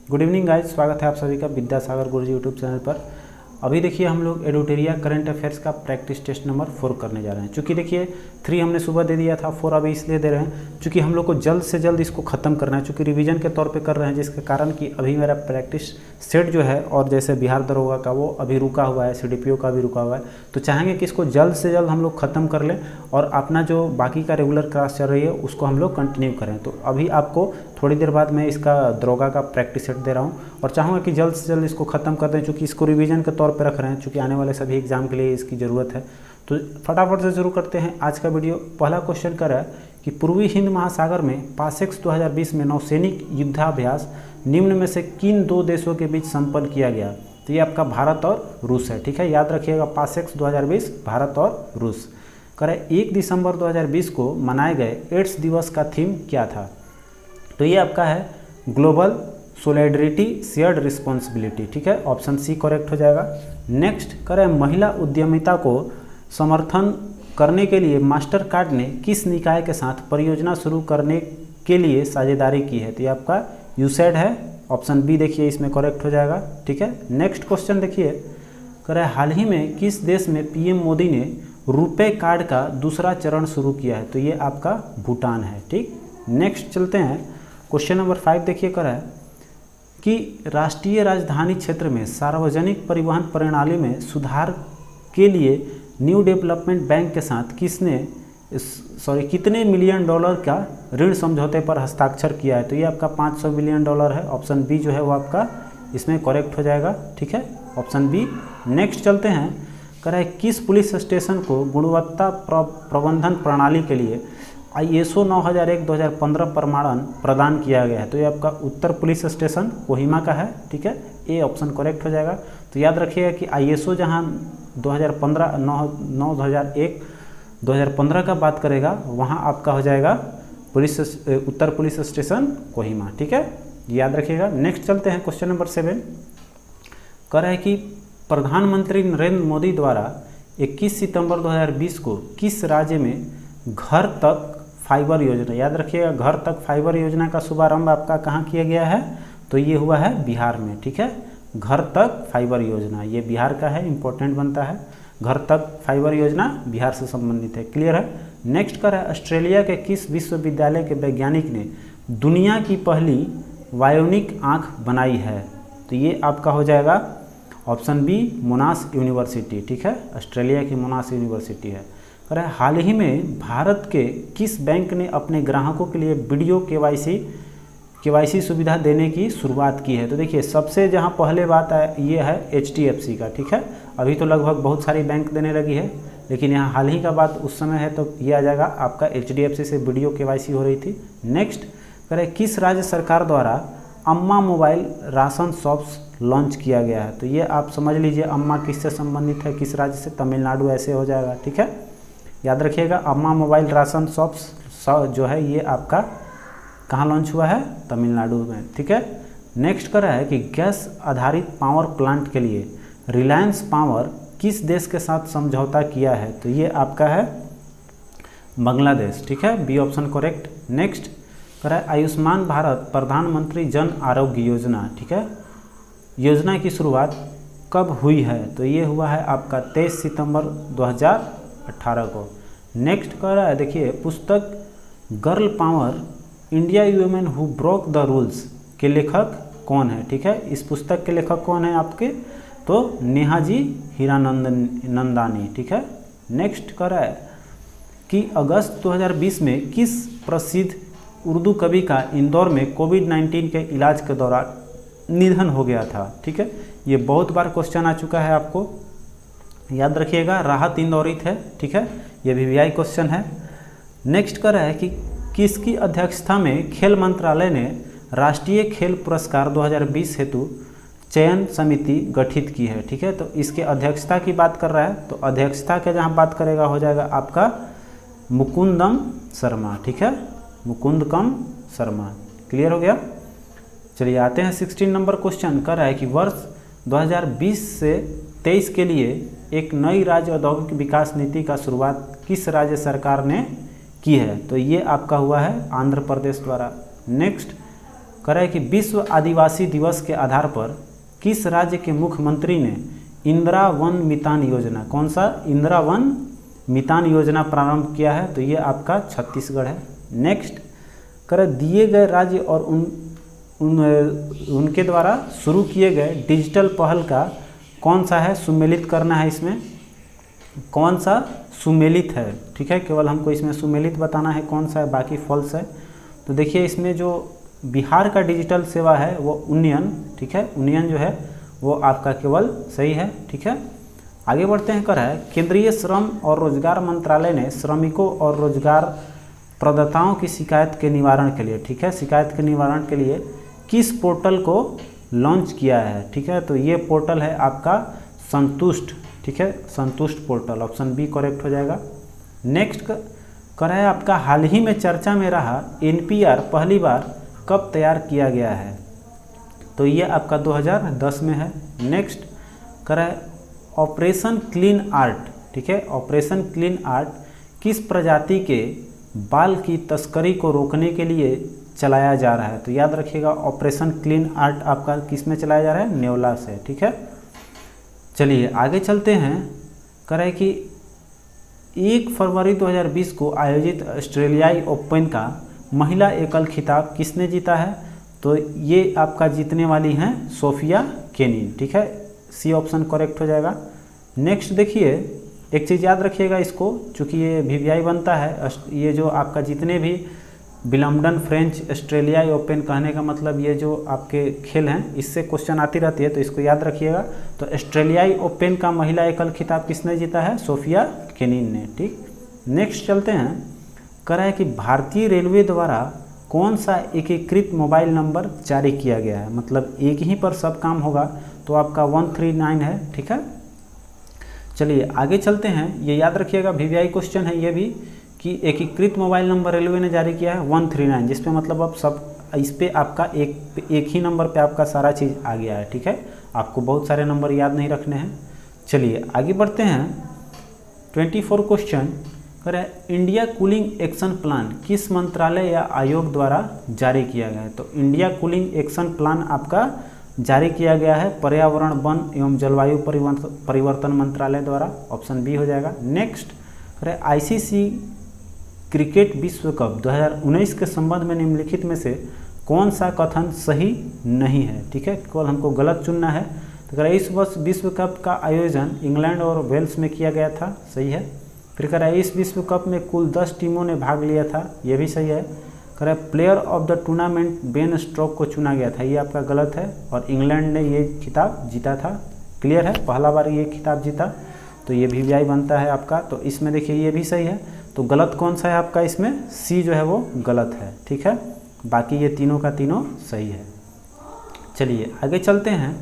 Good evening guys, स्वागत है आप सभी का विद्यासागर गुरुजी यूट्यूब चैनल पर। अभी देखिए हम लोग एडुटेरिया करंट अफेयर्स का प्रैक्टिस टेस्ट नंबर 4 करने जा रहे हैं। चूँकि देखिए 3 हमने सुबह दे दिया था, 4 अभी इसलिए दे रहे हैं चूँकि हम लोग को जल्द से जल्द इसको ख़त्म करना है, चूँकि रिवीजन के तौर पे कर रहे हैं, जिसके कारण कि अभी मेरा प्रैक्टिस सेट जो है और जैसे बिहार दरोगा का वो अभी रुका हुआ है, CDPO का भी रुका हुआ है, तो चाहेंगे कि इसको जल्द से जल्द हम लोग ख़त्म कर लें और अपना जो बाकी का रेगुलर क्लास चल रही है उसको हम लोग कंटिन्यू करें। तो अभी आपको थोड़ी देर बाद मैं इसका दरोगा का प्रैक्टिस सेट दे रहा हूँ और चाहूँगा कि जल्द से जल्द इसको ख़त्म कर दें, चूँकि इसको रिवीजन के तौर पर रख रहे हैं, चूँकि आने वाले सभी एग्जाम के लिए इसकी ज़रूरत है। तो फटाफट से शुरू करते हैं आज का वीडियो। पहला क्वेश्चन कर रहा है कि पूर्वी हिंद महासागर में पासेक्स 2020 में नौसैनिक युद्धाभ्यास निम्न में से किन दो देशों के बीच संपन्न किया गया? तो ये आपका भारत और रूस है, ठीक है, याद रखिएगा। पासेक्स 2020 भारत और रूस। करें 1 दिसंबर 2020 को मनाए गए एड्स दिवस का थीम क्या था? तो ये आपका है ग्लोबल सोलिडरिटी शेयर्ड रिस्पॉन्सिबिलिटी, ठीक है, ऑप्शन सी करेक्ट हो जाएगा। नेक्स्ट करें महिला उद्यमिता को समर्थन करने के लिए मास्टर कार्ड ने किस निकाय के साथ परियोजना शुरू करने के लिए साझेदारी की है? तो ये आपका यूसैड है, ऑप्शन बी देखिए इसमें करेक्ट हो जाएगा, ठीक है। नेक्स्ट क्वेश्चन देखिए, करें हाल ही में किस देश में PM मोदी ने रुपे कार्ड का दूसरा चरण शुरू किया है? तो ये आपका भूटान है, ठीक। नेक्स्ट चलते हैं क्वेश्चन नंबर 5 देखिए, कर है कि राष्ट्रीय राजधानी क्षेत्र में सार्वजनिक परिवहन प्रणाली में सुधार के लिए न्यू डेवलपमेंट बैंक के साथ कितने $1 मिलियन का ऋण समझौते पर हस्ताक्षर किया है? तो ये आपका $500 मिलियन है, ऑप्शन बी जो है वो आपका इसमें करेक्ट हो जाएगा, ठीक है, ऑप्शन बी। नेक्स्ट चलते हैं, कराए किस पुलिस स्टेशन को गुणवत्ता प्रबंधन प्रणाली के लिए ISO 9001-2015 प्रमाणन प्रदान किया गया है? तो ये आपका उत्तर पुलिस स्टेशन कोहिमा का है, ठीक है, ए ऑप्शन करेक्ट हो जाएगा। तो याद रखिएगा कि ISO जहां 2015 का बात करेगा वहां आपका हो जाएगा उत्तर पुलिस स्टेशन कोहिमा, ठीक है, याद रखिएगा। नेक्स्ट चलते हैं क्वेश्चन नंबर 7, कह रहा है कि प्रधानमंत्री नरेंद्र मोदी द्वारा 21 सितंबर 2020 को किस राज्य में घर तक फाइबर योजना, याद रखिएगा घर तक फाइबर योजना का शुभारंभ आपका कहाँ किया गया है? तो ये हुआ है बिहार में, ठीक है, घर तक फाइबर योजना ये बिहार का है, इंपॉर्टेंट बनता है। घर तक फाइबर योजना बिहार से संबंधित है, क्लियर है। नेक्स्ट कर है ऑस्ट्रेलिया के किस विश्वविद्यालय के वैज्ञानिक ने दुनिया की पहली बायोनिक आँख बनाई है? तो ये आपका हो जाएगा ऑप्शन बी मोनाश यूनिवर्सिटी, ठीक है, ऑस्ट्रेलिया की मोनाश यूनिवर्सिटी है। कह हाल ही में भारत के किस बैंक ने अपने ग्राहकों के लिए वीडियो KYC सुविधा देने की शुरुआत की है? तो देखिए सबसे जहां पहले बात है ये है HDFC का, ठीक है, अभी तो लगभग बहुत सारी बैंक देने लगी है, लेकिन यहाँ हाल ही का बात उस समय है तो ये आ जाएगा आपका HDFC से वीडियो KYC हो रही थी। नेक्स्ट करें किस राज्य सरकार द्वारा अम्मा मोबाइल राशन शॉप्स लॉन्च किया गया है? तो ये आप समझ लीजिए अम्मा किससे संबंधित है, किस राज्य से? तमिलनाडु ऐसे हो जाएगा, ठीक है, याद रखिएगा। अम्मा मोबाइल राशन शॉप्स जो है ये आपका कहाँ लॉन्च हुआ है? तमिलनाडु में, ठीक है। नेक्स्ट कर रहा है कि गैस आधारित पावर प्लांट के लिए रिलायंस पावर किस देश के साथ समझौता किया है? तो ये आपका है बांग्लादेश, ठीक है, बी ऑप्शन करेक्ट। नेक्स्ट कर रहा है आयुष्मान भारत प्रधानमंत्री जन आरोग्य योजना, ठीक है, योजना की शुरुआत कब हुई है? तो ये हुआ है आपका 23 सितंबर 2018 को। नेक्स्ट कह रहा है देखिए पुस्तक girl power India women who broke the rules के लेखक कौन है? ठीक है, इस पुस्तक के लेखक कौन है आपके? तो नेहाजी हीरानंदानी, ठीक है। नेक्स्ट कह रहा है कि अगस्त 2020 में किस प्रसिद्ध उर्दू कवि का इंदौर में कोविड-19 के इलाज के दौरान निधन हो गया था? ठीक है, ये बहुत बार क्वेश्चन आ चुका है, आपको याद रखिएगा, राहत इंदौरी थे, ठीक है, ये VVI क्वेश्चन है। नेक्स्ट कर रहा है कि किसकी अध्यक्षता में खेल मंत्रालय ने राष्ट्रीय खेल पुरस्कार 2020 हेतु चयन समिति गठित की है? ठीक है, तो इसके अध्यक्षता की बात कर रहा है, तो अध्यक्षता के जहाँ बात करेगा हो जाएगा आपका मुकुंदम शर्मा, ठीक है, मुकुंदकम शर्मा, क्लियर हो गया। चलिए आते हैं 16 नंबर क्वेश्चन। कर रहा है कि वर्ष 2020 से 23 के लिए एक नई राज्य औद्योगिक विकास नीति का शुरुआत किस राज्य सरकार ने की है? तो ये आपका हुआ है आंध्र प्रदेश द्वारा। नेक्स्ट कह रहा है कि विश्व आदिवासी दिवस के आधार पर किस राज्य के मुख्यमंत्री ने इंदिरा वन मितान योजना, कौन सा इंदिरा वन मितान योजना प्रारंभ किया है? तो ये आपका छत्तीसगढ़ है। नेक्स्ट, कह रहा है दिए गए राज्य और उनके द्वारा शुरू किए गए डिजिटल पहल का कौन सा है? सुमेलित करना है। इसमें कौन सा सुमेलित है? ठीक है, केवल हमको इसमें सुमेलित बताना है कौन सा है, बाकी फॉल्स है। तो देखिए इसमें जो बिहार का डिजिटल सेवा है वो उन्नयन, ठीक है, उन्नयन जो है वो आपका केवल सही है। ठीक है, आगे बढ़ते हैं। कह रहा है केंद्रीय श्रम और रोजगार मंत्रालय ने श्रमिकों और रोजगार प्रदाताओं की शिकायत के निवारण के लिए, ठीक है, शिकायत के निवारण के लिए किस पोर्टल को लॉन्च किया है? ठीक है, तो ये पोर्टल है आपका संतुष्ट, ठीक है, संतुष्ट पोर्टल, ऑप्शन बी करेक्ट हो जाएगा। नेक्स्ट कह रहा है आपका हाल ही में चर्चा में रहा एनपीआर पहली बार कब तैयार किया गया है? तो ये आपका 2010 में है। नेक्स्ट कह रहा है ऑपरेशन क्लीन आर्ट, ठीक है, ऑपरेशन क्लीन आर्ट किस प्रजाति के बाल की तस्करी को रोकने के लिए चलाया जा रहा है? तो याद रखिएगा ऑपरेशन क्लीन आर्ट आपका किस में चलाया जा रहा है? नेवला से। ठीक है, चलिए आगे चलते हैं। कह रहा है कि 1 फरवरी 2020 को आयोजित ऑस्ट्रेलियाई ओपन का महिला एकल खिताब किसने जीता है? तो ये आपका जीतने वाली हैं सोफिया केनिन। ठीक है, सी ऑप्शन करेक्ट हो जाएगा। नेक्स्ट देखिए, एक चीज़ याद रखिएगा इसको, चूँकि ये वीवीआई बनता है, ये जो आपका जितने भी विलम्बडन फ्रेंच ऑस्ट्रेलियाई ओपन कहने का मतलब ये जो आपके खेल हैं इससे क्वेश्चन आती रहती है, तो इसको याद रखिएगा। तो ऑस्ट्रेलियाई ओपन का महिला एकल खिताब किसने जीता है? सोफिया केनिन ने। ठीक, नेक्स्ट चलते हैं। कह रहा है कि भारतीय रेलवे द्वारा कौन सा एकीकृत मोबाइल नंबर जारी किया गया है? मतलब एक ही पर सब काम होगा, तो आपका 139 है। ठीक है, चलिए आगे चलते हैं। ये याद रखिएगा वीवीआई क्वेश्चन है ये भी, कि एकीकृत मोबाइल नंबर रेलवे ने जारी किया है 139, जिसपे मतलब अब सब इस पे आपका एक ही नंबर पे आपका सारा चीज़ आ गया है। ठीक है, आपको बहुत सारे नंबर याद नहीं रखने हैं। चलिए आगे बढ़ते हैं। 24 क्वेश्चन कह रहा है इंडिया कूलिंग एक्शन प्लान किस मंत्रालय या आयोग द्वारा जारी किया गया है? तो इंडिया कूलिंग एक्शन प्लान आपका जारी किया गया है पर्यावरण, वन एवं जलवायु परिवर्तन मंत्रालय द्वारा, ऑप्शन बी हो जाएगा। नेक्स्ट कह रहे आईसीसी क्रिकेट विश्व कप 2019 के संबंध में निम्नलिखित में से कौन सा कथन सही नहीं है? ठीक है, केवल हमको गलत चुनना है। तो कह रहा है इस वर्ष विश्व कप का आयोजन इंग्लैंड और वेल्स में किया गया था, सही है। फिर कह रहा है इस विश्व कप में कुल 10 टीमों ने भाग लिया था, ये भी सही है। कह रहा है player of the tournament Ben stroke को चुना गया था, ये आपका गलत है, और इंग्लैंड ने ये खिताब जीता था। क्लियर है, पहला बार ये खिताब जीता, तो ये वीवीआई बनता है आपका। तो इसमें देखिए ये भी सही है, तो गलत कौन सा है आपका? इसमें सी जो है वो गलत है। ठीक है, बाकी ये तीनों का तीनों सही है। चलिए आगे चलते हैं।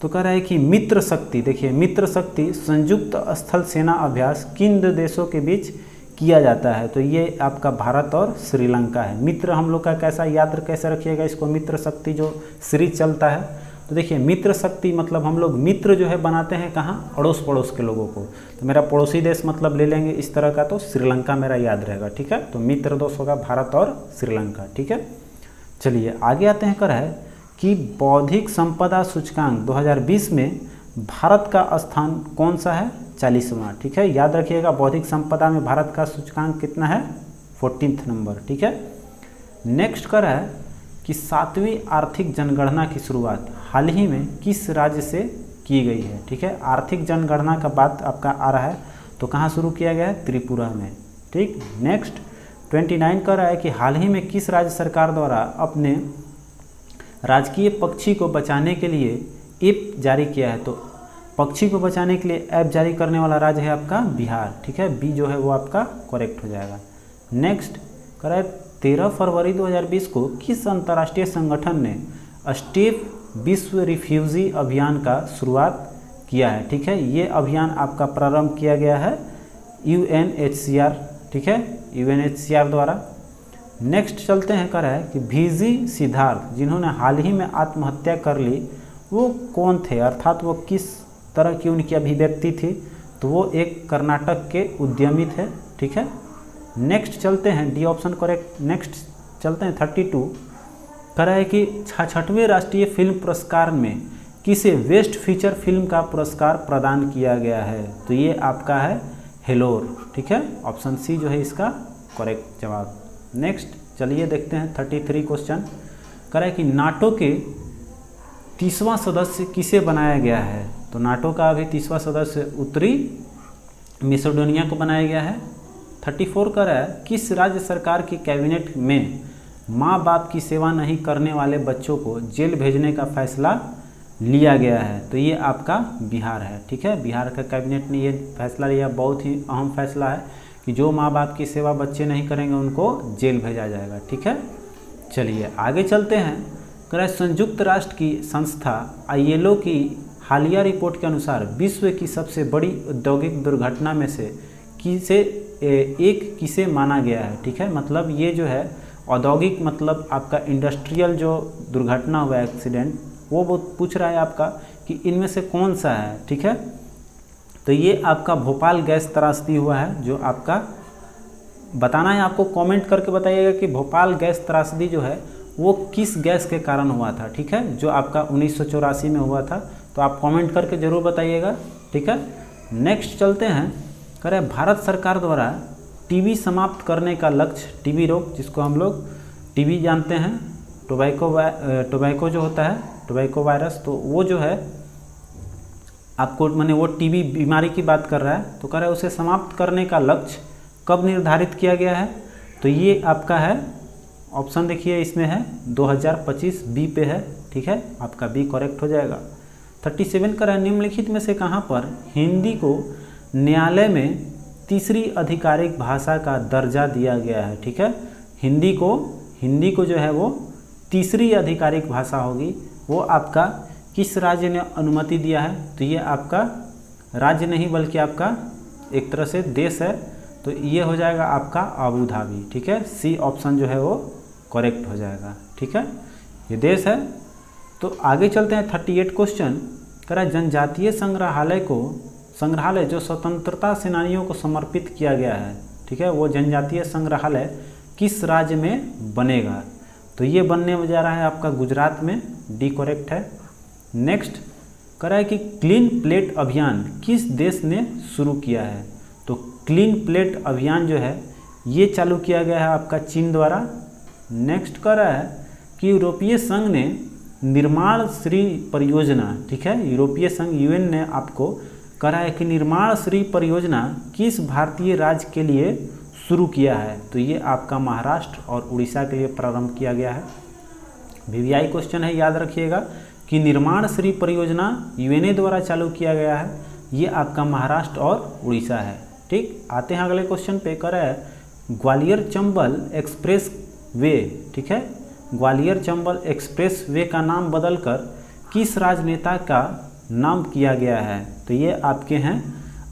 तो कह रहा है कि मित्र शक्ति, देखिए मित्र शक्ति संयुक्त स्थल सेना अभ्यास किन दो देशों के बीच किया जाता है? तो ये आपका भारत और श्रीलंका है। मित्र हम लोग का कैसा याद कैसे रखिएगा इसको? मित्र शक्ति जो सीरीज चलता है, तो देखिए मित्र शक्ति मतलब हम लोग मित्र जो है बनाते हैं कहाँ? अड़ोस पड़ोस के लोगों को। तो मेरा पड़ोसी देश मतलब ले लेंगे इस तरह का, तो श्रीलंका मेरा याद रहेगा। ठीक है, तो मित्र दोस्त होगा भारत और श्रीलंका। ठीक है, चलिए आगे आते हैं। कह रहा है कि बौद्धिक संपदा सूचकांक 2020 में भारत का स्थान कौन सा है? 40वां। ठीक है, याद रखिएगा बौद्धिक संपदा में भारत का सूचकांक कितना है? 14वां नंबर। ठीक है, नेक्स्ट कर है कि 7वीं आर्थिक जनगणना की शुरुआत हाल ही में किस राज्य से की गई है? ठीक है, आर्थिक जनगणना का बात आपका आ रहा है, तो कहाँ शुरू किया गया है? त्रिपुरा में। ठीक, नेक्स्ट 29 कर रहा है कि हाल ही में किस राज्य सरकार द्वारा अपने राजकीय पक्षी को बचाने के लिए ऐप जारी किया है? तो पक्षी को बचाने के लिए ऐप जारी करने वाला राज्य है आपका बिहार। ठीक है, बी जो है वो आपका करेक्ट हो जाएगा। नेक्स्ट कह रहा है 13 फरवरी 2020 को किस अंतर्राष्ट्रीय संगठन ने स्टेप विश्व रिफ्यूजी अभियान का शुरुआत किया है? ठीक है, ये अभियान आपका प्रारंभ किया गया है UNHCR। ठीक है, UNHCR द्वारा। नेक्स्ट चलते हैं। कह रहा है कि VG सिद्धार्थ जिन्होंने हाल ही में आत्महत्या कर ली वो कौन थे? अर्थात वो किस तरह की उनकी अभिव्यक्ति थी? तो वो एक कर्नाटक के उद्यमी थे। ठीक है, नेक्स्ट चलते हैं, डी ऑप्शन करेक्ट। नेक्स्ट चलते हैं 32। कह रहा है कि 66वें राष्ट्रीय फिल्म पुरस्कार में किसे बेस्ट फीचर फिल्म का पुरस्कार प्रदान किया गया है? तो ये आपका है हेलोर, ठीक है, ऑप्शन सी जो है इसका करेक्ट जवाब। नेक्स्ट चलिए देखते हैं 33 क्वेश्चन। कह रहा है कि नाटो के 30वां सदस्य किसे बनाया गया है? तो नाटो का अभी 30वां सदस्य उत्तरी मैसेडोनिया को बनाया गया है। 34 कह रहा है किस राज्य सरकार की कैबिनेट में माँ बाप की सेवा नहीं करने वाले बच्चों को जेल भेजने का फैसला लिया गया है? तो ये आपका बिहार है, ठीक है, बिहार का कैबिनेट ने ये फैसला लिया, बहुत ही अहम फैसला है कि जो माँ बाप की सेवा बच्चे नहीं करेंगे उनको जेल भेजा जाएगा, ठीक है। चलिए आगे चलते हैं। कह रहा है संयुक्त राष्ट्र की संस्था ILO की हालिया रिपोर्ट के अनुसार विश्व की सबसे बड़ी औद्योगिक दुर्घटना में से किसे माना गया है? ठीक है, मतलब ये जो है औद्योगिक मतलब आपका इंडस्ट्रियल जो दुर्घटना हुआ एक्सीडेंट, वो पूछ रहा है आपका कि इनमें से कौन सा है, ठीक है। तो ये आपका भोपाल गैस त्रासदी हुआ है, जो आपका बताना है आपको, कमेंट करके बताइएगा कि भोपाल गैस त्रासदी जो है वो किस गैस के कारण हुआ था, ठीक है, जो आपका 1984 में हुआ था। तो आप कमेंट करके ज़रूर बताइएगा, ठीक है। नेक्स्ट चलते हैं। कह रहे भारत सरकार द्वारा टीबी समाप्त करने का लक्ष्य, टीबी रोग जिसको हम लोग टीबी जानते हैं, टोबैको जो होता है, टोबैको वायरस, तो वो जो है आपको माने वो टीबी बीमारी की बात कर रहा है। तो कह रहा है उसे समाप्त करने का लक्ष्य कब निर्धारित किया गया है? तो ये आपका है ऑप्शन देखिए इसमें है 2025 बी पे है, ठीक है, आपका बी करेक्ट हो जाएगा। 37 का है निम्नलिखित में से कहाँ पर हिंदी को न्यायालय में तीसरी आधिकारिक भाषा का दर्जा दिया गया है? ठीक है, हिंदी को जो है वो तीसरी आधिकारिक भाषा होगी, वो आपका किस राज्य ने अनुमति दिया है? तो ये आपका राज्य नहीं बल्कि आपका एक तरह से देश है, तो ये हो जाएगा आपका अबू धाबी, ठीक है, सी ऑप्शन जो है वो करेक्ट हो जाएगा, ठीक है, ये देश है। तो आगे चलते हैं 38 क्वेश्चन। कह रहा है जनजातीय संग्रहालय जो स्वतंत्रता सेनानियों को समर्पित किया गया है, ठीक है, वो जनजातीय संग्रहालय किस राज्य में बनेगा? तो ये बनने जा रहा है आपका गुजरात में, डी करेक्ट है। नेक्स्ट कह रहा है कि क्लीन प्लेट अभियान किस देश ने शुरू किया है? तो क्लीन प्लेट अभियान जो है ये चालू किया गया है आपका चीन द्वारा। नेक्स्ट कह रहा है कि यूरोपीय संघ ने निर्माण श्री परियोजना, ठीक है, यूरोपीय संघ UN ने आपको कह रहा है कि निर्माण श्री परियोजना किस भारतीय राज्य के लिए शुरू किया है? तो ये आपका महाराष्ट्र और उड़ीसा के लिए प्रारंभ किया गया है। VVI क्वेश्चन है, याद रखिएगा कि निर्माण श्री परियोजना UN द्वारा चालू किया गया है, ये आपका महाराष्ट्र और उड़ीसा है, ठीक। आते हैं अगले क्वेश्चन पे। कह रहा है ग्वालियर चंबल एक्सप्रेस वे, ठीक है, ग्वालियर चंबल एक्सप्रेस वे का नाम बदलकर किस राजनेता का नाम किया गया है? तो ये आपके हैं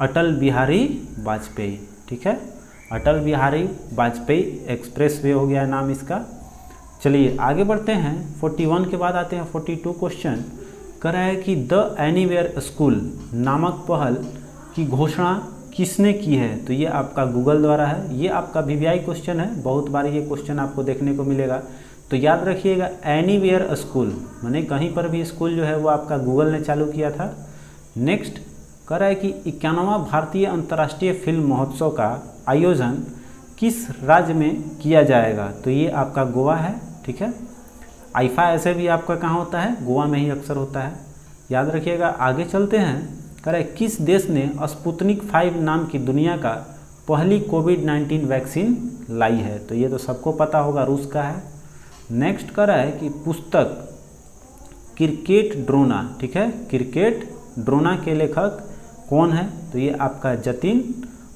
अटल बिहारी वाजपेयी, ठीक है, अटल बिहारी वाजपेयी एक्सप्रेस वे हो गया नाम इसका। चलिए आगे बढ़ते हैं। 41 के बाद आते हैं 42 क्वेश्चन। कह रहा है कि द एनीवेयर स्कूल नामक पहल की घोषणा किसने की है? तो ये आपका गूगल द्वारा है। ये आपका VVI क्वेश्चन है, बहुत बार ये क्वेश्चन आपको देखने को मिलेगा, तो याद रखिएगा एनीवेयर स्कूल माने कहीं पर भी स्कूल जो है वो आपका गूगल ने चालू किया था। नेक्स्ट कह रहा है कि 91वां भारतीय अंतर्राष्ट्रीय फिल्म महोत्सव का आयोजन किस राज्य में किया जाएगा? तो ये आपका गोवा है, ठीक है। आईफा ऐसे भी आपका कहाँ होता है? गोवा में ही अक्सर होता है, याद रखिएगा। आगे चलते हैं। कह रहा है किस देश ने स्पुतनिक 5 नाम की दुनिया का पहली कोविड-19 वैक्सीन लाई है? तो ये तो सबको पता होगा, रूस का है। नेक्स्ट कह रहा है कि पुस्तक क्रिकेट ड्रोना, ठीक है, क्रिकेट ड्रोना के लेखक कौन है? तो ये आपका जतिन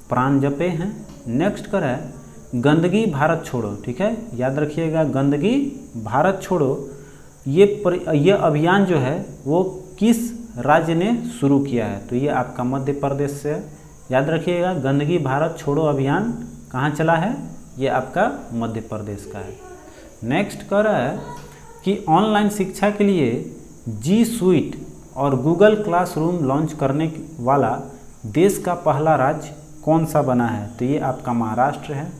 प्रांजपे हैं। नेक्स्ट कह रहा है गंदगी भारत छोड़ो, ठीक है, याद रखिएगा गंदगी भारत छोड़ो ये अभियान जो है वो किस राज्य ने शुरू किया है? तो ये आपका मध्य प्रदेश से है, याद रखिएगा गंदगी भारत छोड़ो अभियान कहाँ चला है? ये आपका मध्य प्रदेश का है। नेक्स्ट कह रहा है कि ऑनलाइन शिक्षा के लिए G Suite और गूगल क्लासरूम लॉन्च करने वाला देश का पहला राज्य कौन सा बना है? तो ये आपका महाराष्ट्र है।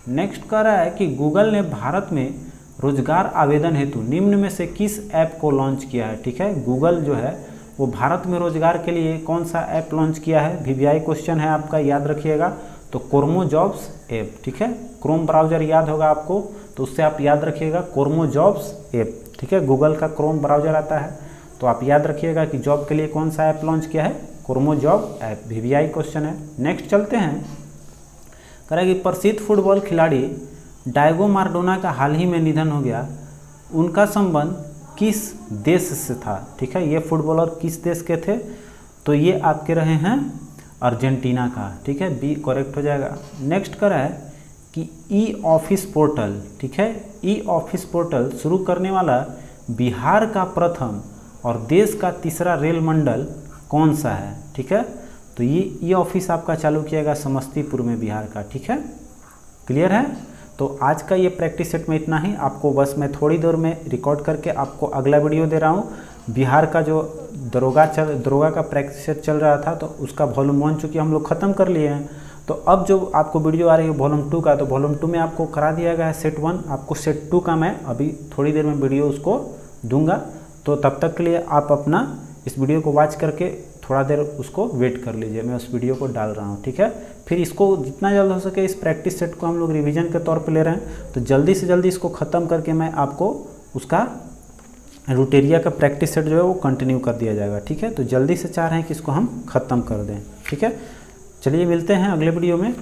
नेक्स्ट कह रहा है कि गूगल ने भारत में रोजगार आवेदन हेतु निम्न में से किस ऐप को लॉन्च किया है। ठीक है, गूगल जो है वो भारत में रोजगार के लिए कौन सा ऐप लॉन्च किया है। वीवीआई क्वेश्चन है आपका, याद रखिएगा। तो कोरमो जॉब्स ऐप। ठीक है, क्रोम ब्राउजर याद होगा आपको, तो उससे आप याद रखिएगा कोरमो जॉब्स ऐप। ठीक है, गूगल का क्रोम ब्राउजर आता है, तो आप याद रखिएगा कि जॉब के लिए कौन सा ऐप लॉन्च किया है, कोरमो जॉब ऐप। वीवीआई क्वेश्चन है। नेक्स्ट चलते हैं, करें कि प्रसिद्ध फुटबॉल खिलाड़ी डायगो माराडोना का हाल ही में निधन हो गया, उनका संबंध किस देश से था। ठीक है, ये फुटबॉलर किस देश के थे, तो ये आपके रहे हैं अर्जेंटीना का। ठीक है, बी करेक्ट हो जाएगा। नेक्स्ट करा है कि ई ऑफिस पोर्टल। ठीक है, ई ऑफिस पोर्टल शुरू करने वाला बिहार का प्रथम और देश का तीसरा रेल मंडल कौन सा है। ठीक है, तो ये ई ऑफिस आपका चालू किया गया समस्तीपुर में, बिहार का। ठीक है, क्लियर है। तो आज का ये प्रैक्टिस सेट में इतना ही। आपको बस मैं थोड़ी देर में रिकॉर्ड करके आपको अगला वीडियो दे रहा हूँ। बिहार का जो दरोगा का प्रैक्टिस सेट चल रहा था, तो उसका वॉल्यूम 1 चूँकि हम लोग ख़त्म कर लिए हैं, तो अब जो आपको वीडियो आ रही है वॉल्यूम 2 का, तो वॉल्यूम 2 में आपको करा दिया गया है सेट 1। आपको सेट 2 का मैं अभी थोड़ी देर में वीडियो उसको दूंगा, तो तब तक के लिए आप अपना इस वीडियो को वॉच करके थोड़ा देर उसको वेट कर लीजिए। मैं उस वीडियो को डाल रहा हूँ। ठीक है, फिर इसको जितना जल्द हो सके इस प्रैक्टिस सेट को हम लोग रिवीजन के तौर पे ले रहे हैं, तो जल्दी से जल्दी इसको ख़त्म करके मैं आपको उसका रूटेरिया का प्रैक्टिस सेट जो है वो कंटिन्यू कर दिया जाएगा। ठीक है, तो जल्दी से चाह रहे हैं कि इसको हम ख़त्म कर दें। ठीक है, चलिए मिलते हैं अगले वीडियो में।